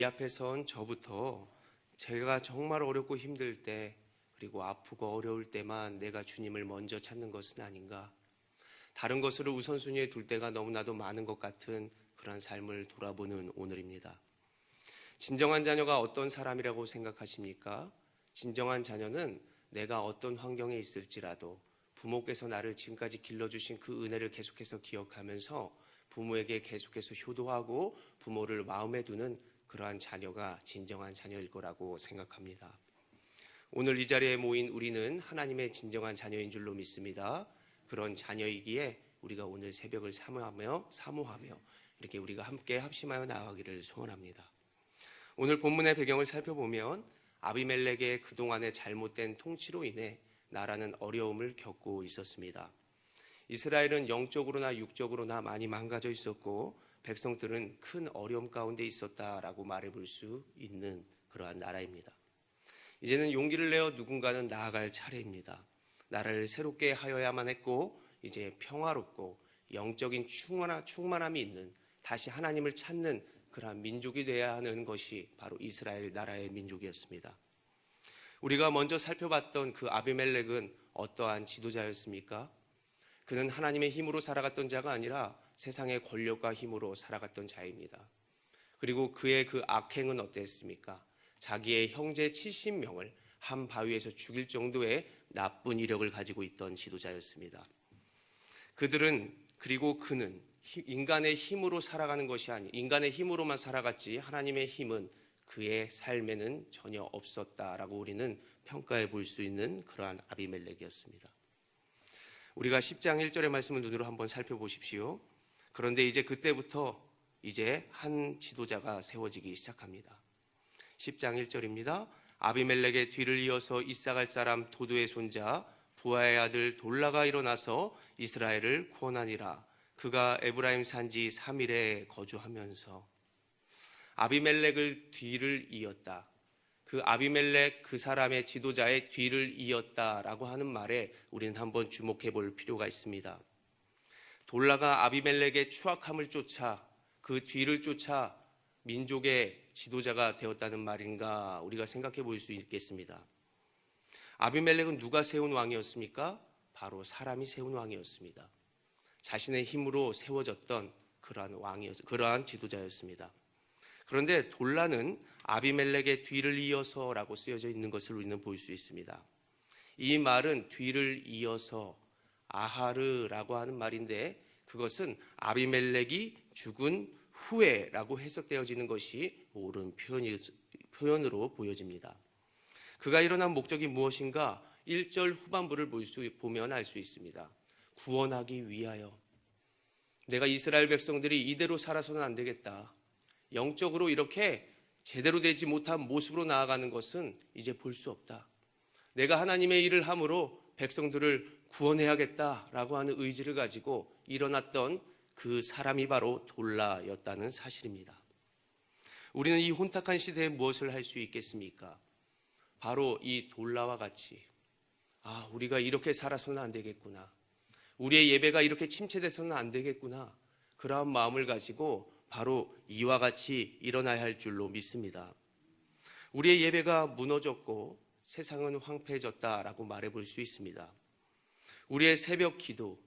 이 앞에 선 저부터 제가 정말 어렵고 힘들 때, 그리고 아프고 어려울 때만 내가 주님을 먼저 찾는 것은 아닌가, 다른 것으로 우선순위에 둘 때가 너무나도 많은 것 같은 그런 삶을 돌아보는 오늘입니다. 진정한 자녀가 어떤 사람이라고 생각하십니까? 진정한 자녀는 내가 어떤 환경에 있을지라도 부모께서 나를 지금까지 길러주신 그 은혜를 계속해서 기억하면서 부모에게 계속해서 효도하고 부모를 마음에 두는 그러한 자녀가 진정한 자녀일 거라고 생각합니다. 오늘 이 자리에 모인 우리는 하나님의 진정한 자녀인 줄로 믿습니다. 그런 자녀이기에 우리가 오늘 새벽을 사모하며 이렇게 우리가 함께 합심하여 나아가기를 소원합니다. 오늘 본문의 배경을 살펴보면 아비멜렉의 그동안의 잘못된 통치로 인해 나라는 어려움을 겪고 있었습니다. 이스라엘은 영적으로나 육적으로나 많이 망가져 있었고 백성들은 큰 어려움 가운데 있었다라고 말해볼 수 있는 그러한 나라입니다. 이제는 용기를 내어 누군가는 나아갈 차례입니다. 나라를 새롭게 하여야만 했고 이제 평화롭고 영적인 충만함이 있는, 다시 하나님을 찾는 그러한 민족이 되어야 하는 것이 바로 이스라엘 나라의 민족이었습니다. 우리가 먼저 살펴봤던 그 아비멜렉은 어떠한 지도자였습니까? 그는 하나님의 힘으로 살아갔던 자가 아니라 세상의 권력과 힘으로 살아갔던 자입니다. 그리고 그의 그 악행은 어땠습니까? 자기의 형제 70명을 한 바위에서 죽일 정도의 나쁜 이력을 가지고 있던 지도자였습니다. 그는 인간의 힘으로 살아가는 것이 아니, 인간의 힘으로만 살아갔지 하나님의 힘은 그의 삶에는 전혀 없었다라고 우리는 평가해 볼 수 있는 그러한 아비멜렉이었습니다. 우리가 10장 1절의 말씀을 눈으로 한번 살펴보십시오. 그런데 이제 그때부터 이제 한 지도자가 세워지기 시작합니다. 10장 1절입니다. 아비멜렉의 뒤를 이어서 이사갈 사람 도도의 손자 부하의 아들 돌라가 일어나서 이스라엘을 구원하니라. 그가 에브라임 산지 3일에 거주하면서. 아비멜렉을 뒤를 이었다. 그 아비멜렉 그 사람의 지도자의 뒤를 이었다라고 하는 말에 우리는 한번 주목해 볼 필요가 있습니다. 돌라가 아비멜렉의 추악함을 쫓아 그 뒤를 쫓아 민족의 지도자가 되었다는 말인가 우리가 생각해 볼 수 있겠습니다. 아비멜렉은 누가 세운 왕이었습니까? 바로 사람이 세운 왕이었습니다. 자신의 힘으로 세워졌던 그러한 지도자였습니다. 그런데 돌라는 아비멜렉의 뒤를 이어서라고 쓰여져 있는 것을 우리는 볼 수 있습니다. 이 말은 뒤를 이어서 아하르라고 하는 말인데 그것은 아비멜렉이 죽은 후에라고 해석되어지는 것이 옳은 표현으로 보여집니다. 그가 일어난 목적이 무엇인가? 1절 후반부를 보면 알 수 있습니다. 구원하기 위하여. 내가 이스라엘 백성들이 이대로 살아서는 안 되겠다. 영적으로 이렇게 제대로 되지 못한 모습으로 나아가는 것은 이제 볼 수 없다. 내가 하나님의 일을 함으로 백성들을 구원해야겠다라고 하는 의지를 가지고 일어났던 그 사람이 바로 돌라였다는 사실입니다. 우리는 이 혼탁한 시대에 무엇을 할 수 있겠습니까? 바로 이 돌라와 같이 우리가 이렇게 살아서는 안 되겠구나. 우리의 예배가 이렇게 침체돼서는 안 되겠구나. 그러한 마음을 가지고 바로 이와 같이 일어나야 할 줄로 믿습니다. 우리의 예배가 무너졌고 세상은 황폐해졌다라고 말해볼 수 있습니다. 우리의 새벽 기도,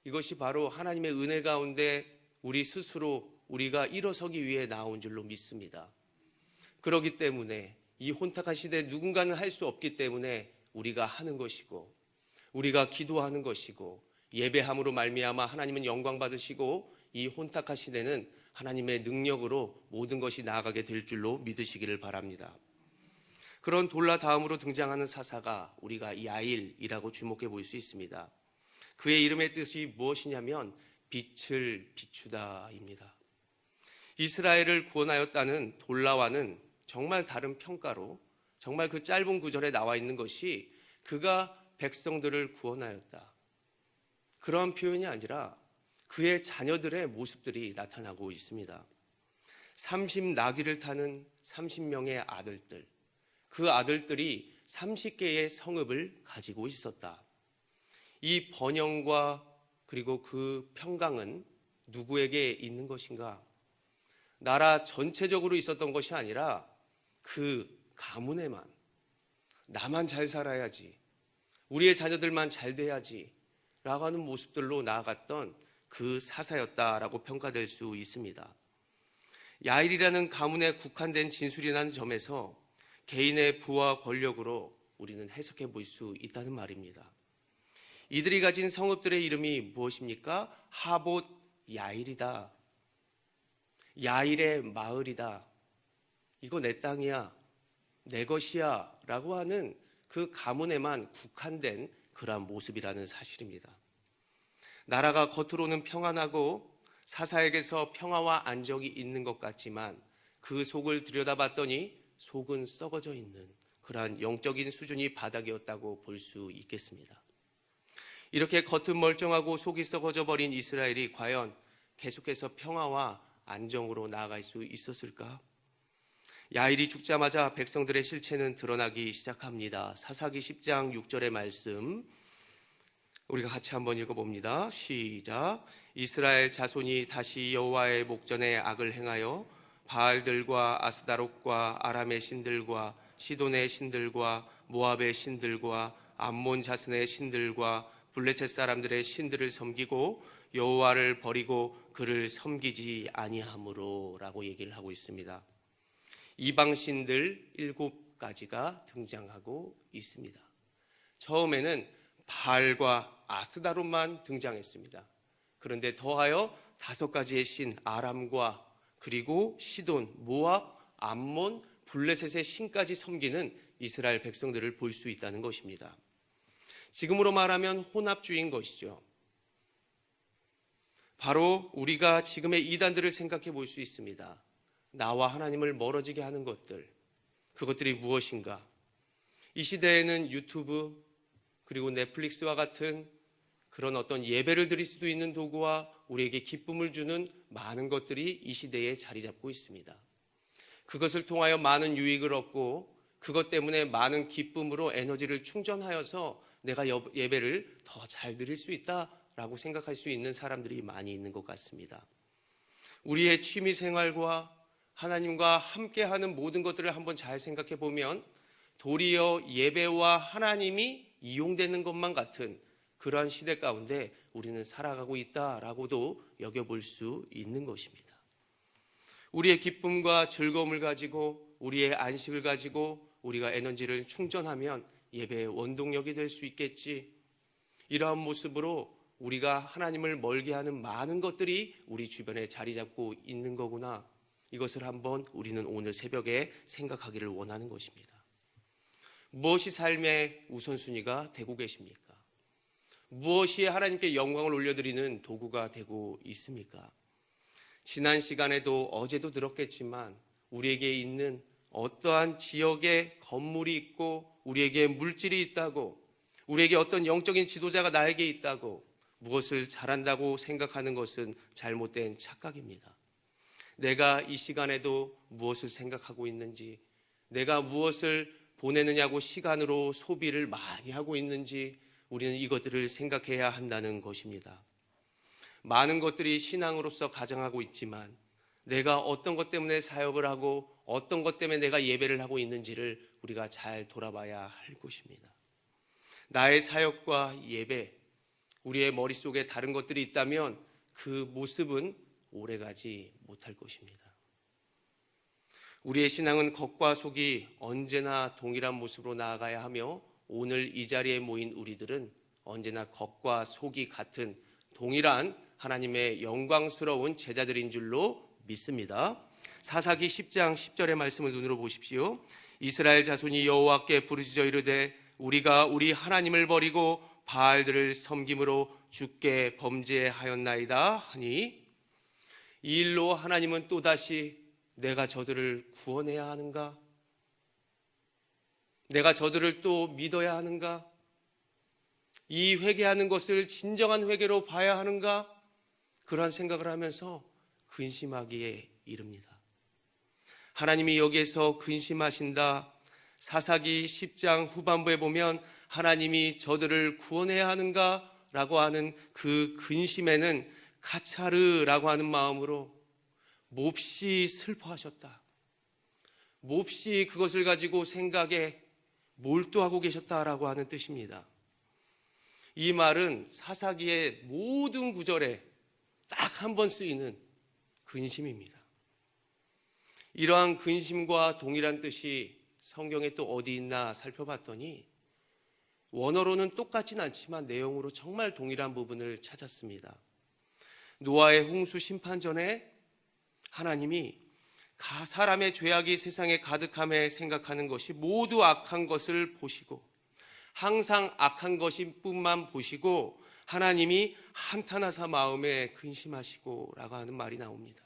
이것이 바로 하나님의 은혜 가운데 우리 스스로 우리가 일어서기 위해 나온 줄로 믿습니다. 그렇기 때문에 이 혼탁한 시대에 누군가는 할 수 없기 때문에 우리가 하는 것이고 우리가 기도하는 것이고 예배함으로 말미암아 하나님은 영광 받으시고 이 혼탁한 시대는 하나님의 능력으로 모든 것이 나아가게 될 줄로 믿으시기를 바랍니다. 그런 돌라 다음으로 등장하는 사사가 우리가 야일이라고 주목해 볼 수 있습니다. 그의 이름의 뜻이 무엇이냐면 빛을 비추다입니다. 이스라엘을 구원하였다는 돌라와는 정말 다른 평가로 정말 그 짧은 구절에 나와 있는 것이 그가 백성들을 구원하였다. 그런 표현이 아니라 그의 자녀들의 모습들이 나타나고 있습니다. 30나귀를 타는 30명의 아들들, 그 아들들이 30개의 성읍을 가지고 있었다. 이 번영과 그리고 그 평강은 누구에게 있는 것인가? 나라 전체적으로 있었던 것이 아니라 그 가문에만, 나만 잘 살아야지, 우리의 자녀들만 잘 돼야지 라고 하는 모습들로 나아갔던 그 사사였다라고 평가될 수 있습니다. 야일이라는 가문에 국한된 진술이라는 점에서 개인의 부와 권력으로 우리는 해석해 볼 수 있다는 말입니다. 이들이 가진 성읍들의 이름이 무엇입니까? 하봇 야일이다. 야일의 마을이다. 이거 내 땅이야, 내 것이야 라고 하는 그 가문에만 국한된 그러한 모습이라는 사실입니다. 나라가 겉으로는 평안하고 사사에게서 평화와 안정이 있는 것 같지만 그 속을 들여다봤더니 속은 썩어져 있는 그러한 영적인 수준이 바닥이었다고 볼 수 있겠습니다. 이렇게 겉은 멀쩡하고 속이 썩어져 버린 이스라엘이 과연 계속해서 평화와 안정으로 나아갈 수 있었을까? 야일이 죽자마자 백성들의 실체는 드러나기 시작합니다. 사사기 10장 6절의 말씀 우리가 같이 한번 읽어봅니다. 시작. 이스라엘 자손이 다시 여호와의 목전에 악을 행하여 바알들과 아스다롯과 아람의 신들과 시돈의 신들과 모압의 신들과 암몬 자손의 신들과 블레셋 사람들의 신들을 섬기고 여호와를 버리고 그를 섬기지 아니하므로 라고 얘기를 하고 있습니다. 이방 신들 7가지가 등장하고 있습니다. 처음에는 바알과 아스다롯만 등장했습니다. 그런데 더하여 5가지의 신, 아람과 그리고 시돈, 모압, 암몬, 블레셋의 신까지 섬기는 이스라엘 백성들을 볼 수 있다는 것입니다. 지금으로 말하면 혼합주의인 것이죠. 바로 우리가 지금의 이단들을 생각해 볼 수 있습니다. 나와 하나님을 멀어지게 하는 것들, 그것들이 무엇인가? 이 시대에는 유튜브 그리고 넷플릭스와 같은 그런 어떤 예배를 드릴 수도 있는 도구와 우리에게 기쁨을 주는 많은 것들이 이 시대에 자리 잡고 있습니다. 그것을 통하여 많은 유익을 얻고 그것 때문에 많은 기쁨으로 에너지를 충전하여서 내가 예배를 더 잘 드릴 수 있다라고 생각할 수 있는 사람들이 많이 있는 것 같습니다. 우리의 취미 생활과 하나님과 함께하는 모든 것들을 한번 잘 생각해 보면 도리어 예배와 하나님이 이용되는 것만 같은 그러한 시대 가운데 우리는 살아가고 있다라고도 여겨볼 수 있는 것입니다. 우리의 기쁨과 즐거움을 가지고 우리의 안식을 가지고 우리가 에너지를 충전하면 예배의 원동력이 될 수 있겠지. 이러한 모습으로 우리가 하나님을 멀게 하는 많은 것들이 우리 주변에 자리 잡고 있는 거구나. 이것을 한번 우리는 오늘 새벽에 생각하기를 원하는 것입니다. 무엇이 삶의 우선순위가 되고 계십니까? 무엇이 하나님께 영광을 올려드리는 도구가 되고 있습니까? 지난 시간에도 어제도 들었겠지만 우리에게 있는 어떠한 지역에 건물이 있고 우리에게 물질이 있다고, 우리에게 어떤 영적인 지도자가 나에게 있다고 무엇을 잘한다고 생각하는 것은 잘못된 착각입니다. 내가 이 시간에도 무엇을 생각하고 있는지, 내가 무엇을 보내느냐고 시간으로 소비를 많이 하고 있는지 우리는 이것들을 생각해야 한다는 것입니다. 많은 것들이 신앙으로서 가장하고 있지만 내가 어떤 것 때문에 사역을 하고 어떤 것 때문에 내가 예배를 하고 있는지를 우리가 잘 돌아봐야 할 것입니다. 나의 사역과 예배, 우리의 머릿속에 다른 것들이 있다면 그 모습은 오래가지 못할 것입니다. 우리의 신앙은 겉과 속이 언제나 동일한 모습으로 나아가야 하며 오늘 이 자리에 모인 우리들은 언제나 겉과 속이 같은 동일한 하나님의 영광스러운 제자들인 줄로 믿습니다. 사사기 10장 10절의 말씀을 눈으로 보십시오. 이스라엘 자손이 여호와께 부르짖어 이르되 우리가 우리 하나님을 버리고 바알들을 섬김으로 주께 범죄하였나이다 하니, 이 일로 하나님은 또다시 내가 저들을 구원해야 하는가? 내가 저들을 또 믿어야 하는가? 이 회개하는 것을 진정한 회개로 봐야 하는가? 그러한 생각을 하면서 근심하기에 이릅니다. 하나님이 여기에서 근심하신다. 사사기 10장 후반부에 보면 하나님이 저들을 구원해야 하는가? 라고 하는 그 근심에는 카차르라고 하는 마음으로 몹시 슬퍼하셨다. 몹시 그것을 가지고 생각에 몰두하고 계셨다라고 하는 뜻입니다. 이 말은 사사기의 모든 구절에 딱 한 번 쓰이는 근심입니다. 이러한 근심과 동일한 뜻이 성경에 또 어디 있나 살펴봤더니 원어로는 똑같진 않지만 내용으로 정말 동일한 부분을 찾았습니다. 노아의 홍수 심판 전에 하나님이 사람의 죄악이 세상에 가득함에 생각하는 것이 모두 악한 것을 보시고 항상 악한 것이 뿐만 보시고 하나님이 한탄하사 마음에 근심하시고 라고 하는 말이 나옵니다.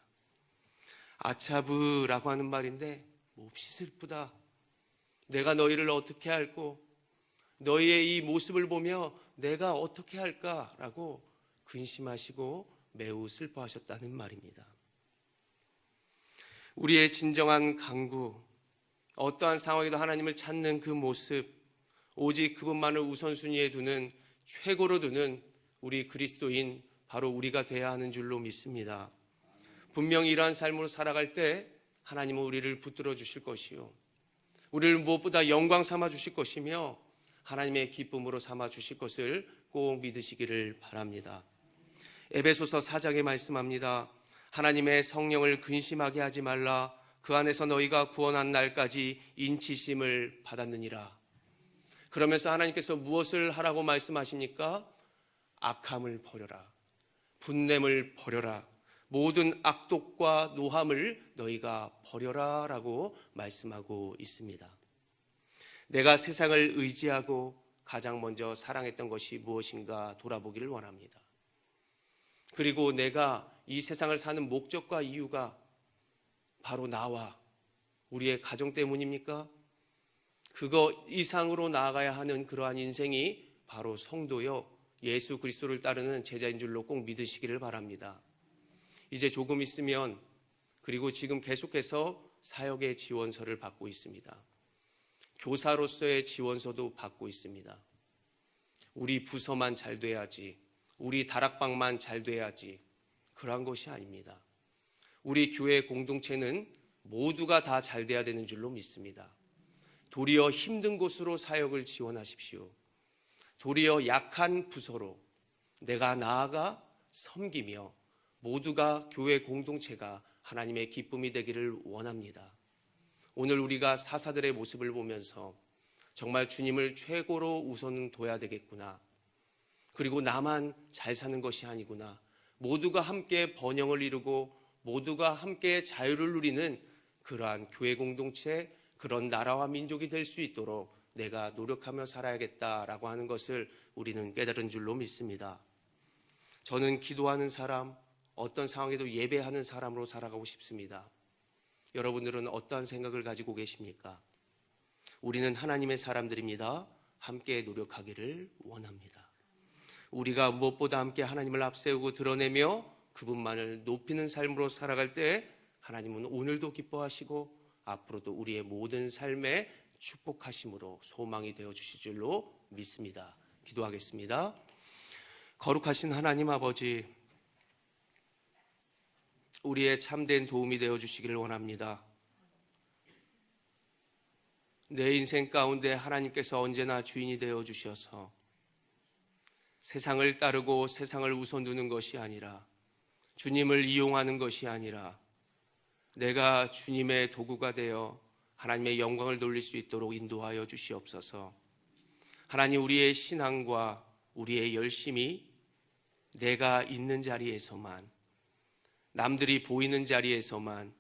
아차브라고 하는 말인데 몹시 슬프다. 내가 너희를 어떻게 할꼬? 너희의 이 모습을 보며 내가 어떻게 할까라고 근심하시고 매우 슬퍼하셨다는 말입니다. 우리의 진정한 간구, 어떠한 상황에도 하나님을 찾는 그 모습, 오직 그분만을 우선순위에 두는, 최고로 두는 우리 그리스도인 바로 우리가 되어야 하는 줄로 믿습니다. 분명히 이러한 삶으로 살아갈 때 하나님은 우리를 붙들어 주실 것이요, 우리를 무엇보다 영광 삼아 주실 것이며 하나님의 기쁨으로 삼아 주실 것을 꼭 믿으시기를 바랍니다. 에베소서 4장에 말씀합니다. 하나님의 성령을 근심하게 하지 말라. 그 안에서 너희가 구원한 날까지 인치심을 받았느니라. 그러면서 하나님께서 무엇을 하라고 말씀하십니까? 악함을 버려라. 분냄을 버려라. 모든 악독과 노함을 너희가 버려라 라고 말씀하고 있습니다. 내가 세상을 의지하고 가장 먼저 사랑했던 것이 무엇인가 돌아보기를 원합니다. 그리고 내가 이 세상을 사는 목적과 이유가 바로 나와 우리의 가정 때문입니까? 그거 이상으로 나아가야 하는 그러한 인생이 바로 성도요, 예수 그리스도를 따르는 제자인 줄로 꼭 믿으시기를 바랍니다. 이제 조금 있으면, 그리고 지금 계속해서 사역의 지원서를 받고 있습니다. 교사로서의 지원서도 받고 있습니다. 우리 부서만 잘 돼야지, 우리 다락방만 잘 돼야지, 그러한 것이 아닙니다. 우리 교회 공동체는 모두가 다 잘 돼야 되는 줄로 믿습니다. 도리어 힘든 곳으로 사역을 지원하십시오. 도리어 약한 부서로 내가 나아가 섬기며 모두가 교회 공동체가 하나님의 기쁨이 되기를 원합니다. 오늘 우리가 사사들의 모습을 보면서 정말 주님을 최고로 우선 둬야 되겠구나. 그리고 나만 잘 사는 것이 아니구나. 모두가 함께 번영을 이루고 모두가 함께 자유를 누리는 그러한 교회 공동체, 그런 나라와 민족이 될 수 있도록 내가 노력하며 살아야겠다라고 하는 것을 우리는 깨달은 줄로 믿습니다. 저는 기도하는 사람, 어떤 상황에도 예배하는 사람으로 살아가고 싶습니다. 여러분들은 어떠한 생각을 가지고 계십니까? 우리는 하나님의 사람들입니다. 함께 노력하기를 원합니다. 우리가 무엇보다 함께 하나님을 앞세우고 드러내며 그분만을 높이는 삶으로 살아갈 때 하나님은 오늘도 기뻐하시고 앞으로도 우리의 모든 삶에 축복하심으로 소망이 되어 주실 줄로 믿습니다. 기도하겠습니다. 거룩하신 하나님 아버지, 우리의 참된 도움이 되어 주시기를 원합니다. 내 인생 가운데 하나님께서 언제나 주인이 되어 주셔서 세상을 따르고 세상을 우선 두는 것이 아니라, 주님을 이용하는 것이 아니라 내가 주님의 도구가 되어 하나님의 영광을 돌릴 수 있도록 인도하여 주시옵소서. 하나님, 우리의 신앙과 우리의 열심이 내가 있는 자리에서만, 남들이 보이는 자리에서만,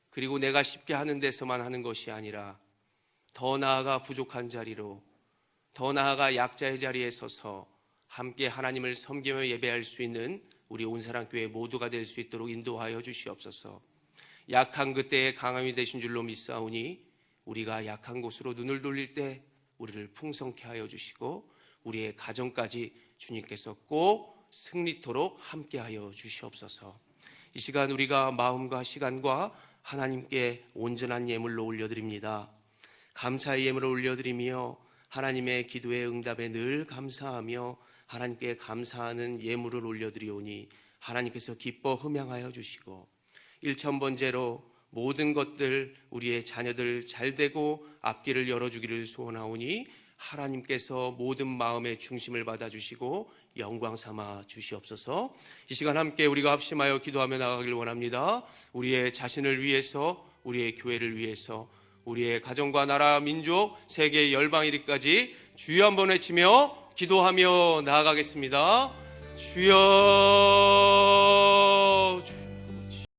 그리고 내가 쉽게 하는 데서만 하는 것이 아니라 더 나아가 부족한 자리로, 더 나아가 약자의 자리에 서서 함께 하나님을 섬기며 예배할 수 있는 우리 온사랑교회 모두가 될 수 있도록 인도하여 주시옵소서. 약한 그때의 강함이 되신 줄로 믿사오니 우리가 약한 곳으로 눈을 돌릴 때 우리를 풍성케 하여 주시고 우리의 가정까지 주님께서 꼭 승리토록 함께하여 주시옵소서. 이 시간 우리가 마음과 시간과 하나님께 온전한 예물로 올려드립니다. 감사의 예물을 올려드리며 하나님의 기도의 응답에 늘 감사하며 하나님께 감사하는 예물을 올려드리오니 하나님께서 기뻐 흠양하여 주시고 일천번제로 모든 것들 우리의 자녀들 잘되고 앞길을 열어주기를 소원하오니 하나님께서 모든 마음의 중심을 받아주시고 영광 삼아 주시옵소서. 이 시간 함께 우리가 합심하여 기도하며 나가길 원합니다. 우리의 자신을 위해서, 우리의 교회를 위해서, 우리의 가정과 나라, 민족, 세계 열방 이르기까지 주여 한번 외치며 기도하며 나아가겠습니다. 주여